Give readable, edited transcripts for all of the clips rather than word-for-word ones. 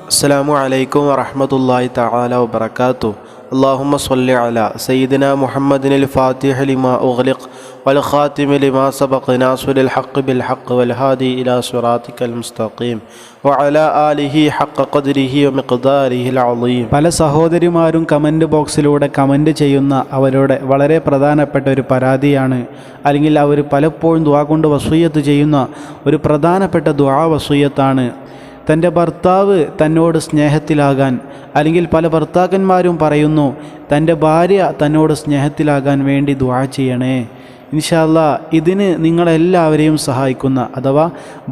अस्सलामु अलैकुम वरहमतुल्लाहि तआला वबरकातुहू। अल्लाहुम्मा सल्लि अला सय्यिदिना मुहम्मदिनिल फातिह लिमा उग़लिक़ वल ख़ातिमि लिमा सबक़ नासिरिल हक़्क़ि बिल हक़्क़ि वल हादी इला सिरातिकल मुस्तक़ीम व अला आलिहि हक़्क़ क़द्रिहि व मिक़്दारिहिल अज़ീം। പല സഹോദരിമാരും കമൻറ്റ് ബോക്സിലൂടെ കമൻറ്റ് ചെയ്യുന്ന അവരുടെ വളരെ പ്രധാനപ്പെട്ട ഒരു പരാതിയാണ്, അല്ലെങ്കിൽ അവർ പലപ്പോഴും ദുആ കൊണ്ട് വസിയ്യത്ത് ചെയ്യുന്ന ഒരു പ്രധാനപ്പെട്ട ദുആ വസിയ്യത്താണ് തൻ്റെ ഭർത്താവ് തന്നോട് സ്നേഹത്തിലാകാൻ. അല്ലെങ്കിൽ പല ഭർത്താക്കന്മാരും പറയുന്നു, തൻ്റെ ഭാര്യ തന്നോട് സ്നേഹത്തിലാകാൻ വേണ്ടി ദുആ ചെയ്യണേ. ഇൻഷാ അല്ലാഹ് ഇതിന് നിങ്ങളെല്ലാവരെയും സഹായിക്കുന്ന, അഥവാ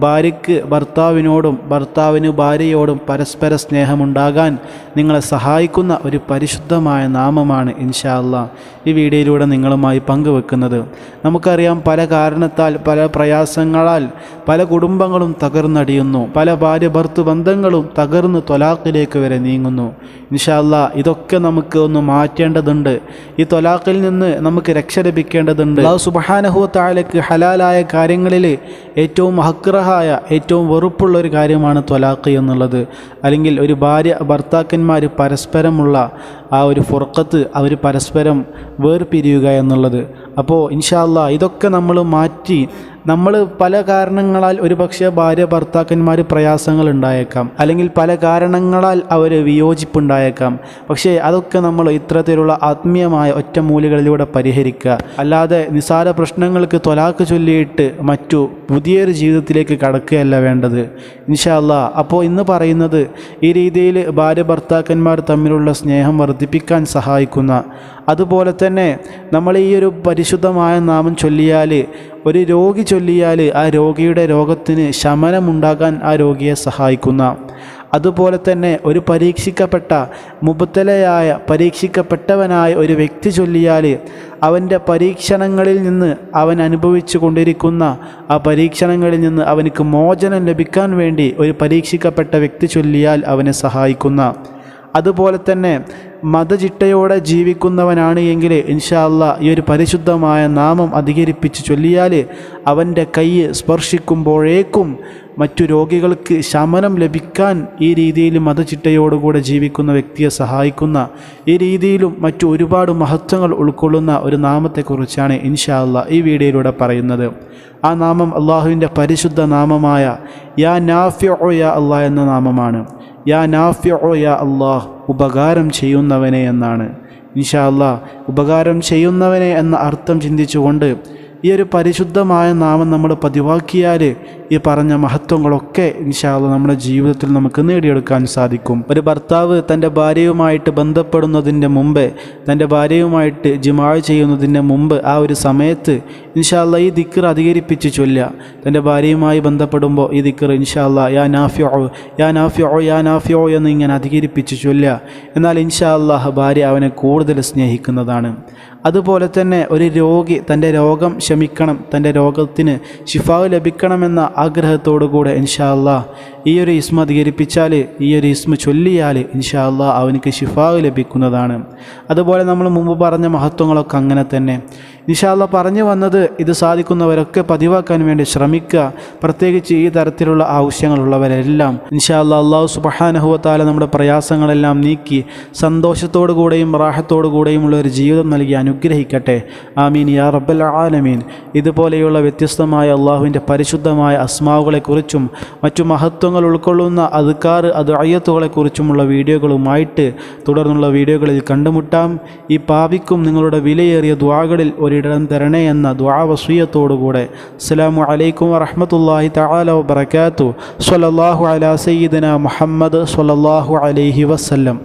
ഭാര്യയ്ക്ക് ഭർത്താവിനോടും ഭർത്താവിന് ഭാര്യയോടും പരസ്പര സ്നേഹമുണ്ടാകാൻ നിങ്ങളെ സഹായിക്കുന്ന ഒരു പരിശുദ്ധമായ നാമമാണ് ഇൻഷാ അല്ലാഹ് ഈ വീഡിയോയിലൂടെ നിങ്ങളുമായി പങ്കുവെക്കുന്നത്. നമുക്കറിയാം, പല കാരണത്താൽ പല പ്രയാസങ്ങളാൽ പല കുടുംബങ്ങളും തകർന്നടിയുന്നു, പല ഭാര്യ ഭർത്തൃ ബന്ധങ്ങളും തകർന്ന് ത്വലാഖിലേക്ക് വരെ നീങ്ങുന്നു. ഇൻഷാ അല്ലാഹ് ഇതൊക്കെ നമുക്ക് ഒന്ന് മാറ്റേണ്ടതുണ്ട്. ഈ ത്വലാഖിൽ നിന്ന് നമുക്ക് രക്ഷ ലഭിക്കേണ്ടതുണ്ട്. അല്ലാഹു സുബ്ഹാനഹു വ തആലയ്ക്ക് ഹലാലായ കാര്യങ്ങളിൽ ഏറ്റവും മഹ്റഹായ ഏറ്റവും വെറുപ്പുള്ള ഒരു കാര്യമാണ് ത്വലാഖ് എന്നുള്ളത്. അല്ലെങ്കിൽ ഒരു ഭാര്യ ഭർത്താക്കന്മാർ പരസ്പരമുള്ള ആ ഒരു ഫുർഖത്ത്, അവർ പരസ്പരം വേർപിരിയുക എന്നുള്ളത്. അപ്പോൾ ഇൻഷാ അല്ലാഹ് ഇതൊക്കെ നമ്മൾ മാറ്റി, നമ്മൾ പല കാരണങ്ങളാൽ ഒരു പക്ഷേ ഭാര്യ ഭർത്താക്കന്മാർ പ്രയാസങ്ങൾ ഉണ്ടായേക്കാം, അല്ലെങ്കിൽ പല കാരണങ്ങളാൽ അവർ വിയോജിപ്പുണ്ടായേക്കാം. പക്ഷേ അതൊക്കെ നമ്മൾ ഇത്തരത്തിലുള്ള ആത്മീയമായ ഒറ്റമൂലികളിലൂടെ പരിഹരിക്കുക, അല്ലാതെ നിസാര പ്രശ്നങ്ങൾക്ക് ത്വലാഖ് ചൊല്ലിയിട്ട് മറ്റു പുതിയൊരു ജീവിതത്തിലേക്ക് കടക്കുകയല്ല വേണ്ടത് ഇൻഷാ അല്ലാഹ്. അപ്പോൾ ഇന്ന് പറയുന്നത് ഈ രീതിയിൽ ഭാര്യ ഭർത്താക്കന്മാർ തമ്മിലുള്ള സ്നേഹം വർദ്ധിപ്പിക്കാൻ സഹായിക്കുന്ന, അതുപോലെ തന്നെ നമ്മൾ ഈ ഒരു പരിശുദ്ധമായ നാമം ചൊല്ലിയാൽ, ഒരു രോഗി ചൊല്ലിയാൽ ആ രോഗിയുടെ രോഗത്തിന് ശമനമുണ്ടാകാൻ ആ രോഗിയെ സഹായിക്കുന്ന, അതുപോലെ തന്നെ ഒരു പരീക്ഷിക്കപ്പെട്ടവനായ ഒരു വ്യക്തി ചൊല്ലിയാൽ അവൻ്റെ പരീക്ഷണങ്ങളിൽ നിന്ന്, അവൻ അനുഭവിച്ചു കൊണ്ടിരിക്കുന്ന ആ പരീക്ഷണങ്ങളിൽ നിന്ന് അവനക്ക് മോചനം ലഭിക്കാൻ വേണ്ടി ഒരു പരീക്ഷിക്കപ്പെട്ട വ്യക്തി ചൊല്ലിയാൽ അവനെ സഹായിക്കുന്ന, അതുപോലെ തന്നെ മതചിട്ടയോടെ ജീവിക്കുന്നവനാണ് എങ്കിൽ ഇൻഷാ അല്ലാഹ് ഈ ഒരു പരിശുദ്ധമായ നാമം അധികരിപ്പിച്ച് ചൊല്ലിയാൽ അവൻ്റെ കൈ സ്പർശിക്കുമ്പോഴേക്കും മറ്റു രോഗികൾക്ക് ശമനം ലഭിക്കാൻ ഈ രീതിയിൽ മതചിട്ടയോടുകൂടെ ജീവിക്കുന്ന വ്യക്തിയെ സഹായിക്കുന്ന, ഈ രീതിയിലും മറ്റു ഒരുപാട് മഹത്വങ്ങൾ ഉൾക്കൊള്ളുന്ന ഒരു നാമത്തെക്കുറിച്ചാണ് ഇൻഷാ അല്ലാഹ് ഈ വീഡിയോയിലൂടെ പറയുന്നത്. ആ നാമം അള്ളാഹുവിൻ്റെ പരിശുദ്ധ നാമമായ യാ നാഫിഉ യാ അല്ലാഹ് എന്ന നാമമാണ്. യാ നാഫിഉ യാ അല്ലാഹ്, ഉപകാരം ചെയ്യുന്നവനെ എന്നാണ്. ഇൻഷാ അല്ലാഹ് ഉപകാരം ചെയ്യുന്നവനെ എന്ന അർത്ഥം ചിന്തിച്ചുകൊണ്ട് ഈ ഒരു പരിശുദ്ധമായ നാമം നമ്മൾ പതിവാക്കിയാൽ ഈ പറഞ്ഞ മഹത്വങ്ങളൊക്കെ ഇൻഷാ അല്ലാഹ് നമ്മുടെ ജീവിതത്തിൽ നമുക്ക് നേടിയെടുക്കാൻ സാധിക്കും. ഒരു ഭർത്താവ് തൻ്റെ ഭാര്യയുമായിട്ട് ബന്ധപ്പെടുന്നതിൻ്റെ മുമ്പേ, തൻ്റെ ഭാര്യയുമായിട്ട് ജിമാഅ് ചെയ്യുന്നതിൻ്റെ മുമ്പ് ആ ഒരു സമയത്ത് ഇൻഷാ അല്ലാഹ് ഈ ദിക്ർ അധികരിപ്പിച്ച് ചൊല്ലുക. തൻ്റെ ഭാര്യയുമായി ബന്ധപ്പെടുമ്പോൾ ഈ ദിക്ർ ഇൻഷാ അല്ലാഹ് യാ നാഫിഉ യാ നാഫിഉ യാ നാഫിഉ എന്ന് ഇങ്ങനെ അധികരിപ്പിച്ച് ചൊല്ലുക. എന്നാൽ ഇൻഷാ അല്ലാഹ് ഭാര്യ അവനെ കൂടുതൽ സ്നേഹിക്കുന്നതാണ്. അതുപോലെ തന്നെ ഒരു രോഗി തൻ്റെ രോഗം ശമിക്കണം, തൻ്റെ രോഗത്തിന് ശിഫാവ് ലഭിക്കണമെന്ന ആഗ്രഹത്തോടു കൂടെ ഇൻഷാ അല്ലാഹ് ഈ ഒരു ഇസ്മ അധികരിപ്പിച്ചാൽ, ഈ ഒരു ഇസ്മ ചൊല്ലിയാൽ ഇൻഷാ അല്ലാഹ് അവനക്ക് ശിഫാവ് ലഭിക്കുന്നതാണ്. അതുപോലെ നമ്മൾ മുമ്പ് പറഞ്ഞ മഹത്വങ്ങളൊക്കെ അങ്ങനെ തന്നെ. ഇൻഷാ അല്ലാഹ് പറഞ്ഞു വന്നത്, ഇത് സാധിക്കുന്നവരൊക്കെ പതിവാക്കാൻ വേണ്ടി ശ്രമിക്കുക. പ്രത്യേകിച്ച് ഈ തരത്തിലുള്ള ആവശ്യങ്ങളുള്ളവരെല്ലാം ഇൻഷാ അല്ലാഹ് അല്ലാഹു സുബ്ഹാനഹു വ തആല നമ്മുടെ പ്രയാസങ്ങളെല്ലാം നീക്കി സന്തോഷത്തോടു കൂടെയും റാഹത്തോടു കൂടെയുമുള്ള ഒരു ജീവിതം നൽകി അനുഗ്രഹിക്കട്ടെ. ആമീൻ യാ റബ്ബൽ ആലമീൻ. ഇതുപോലെയുള്ള വ്യത്യസ്തമായ അള്ളാഹുവിൻ്റെ പരിശുദ്ധമായ അസ്മാവുകളെക്കുറിച്ചും മറ്റു മഹത്വങ്ങൾ ഉൾക്കൊള്ളുന്ന അദ്കാർ അദ്ഇയത്തുകളെക്കുറിച്ചുമുള്ള വീഡിയോകളുമായിട്ട് തുടർന്നുള്ള വീഡിയോകളിൽ കണ്ടുമുട്ടാം. ഈ പാപിക്കും നിങ്ങളുടെ വിലയേറിയ ദുആകളിൽ ഒരിടം തരണേ എന്ന ദുആ വസിയ്യത്തോടുകൂടെ അസ്സലാമു അലൈക്കും വറഹ്മത്തുള്ളാഹി തആല വബറകാതുഹു. സ്വല്ലല്ലാഹു അലാ സയ്യിദിനാ മുഹമ്മദ് സ്വല്ലല്ലാഹു അലൈഹി വസല്ലം.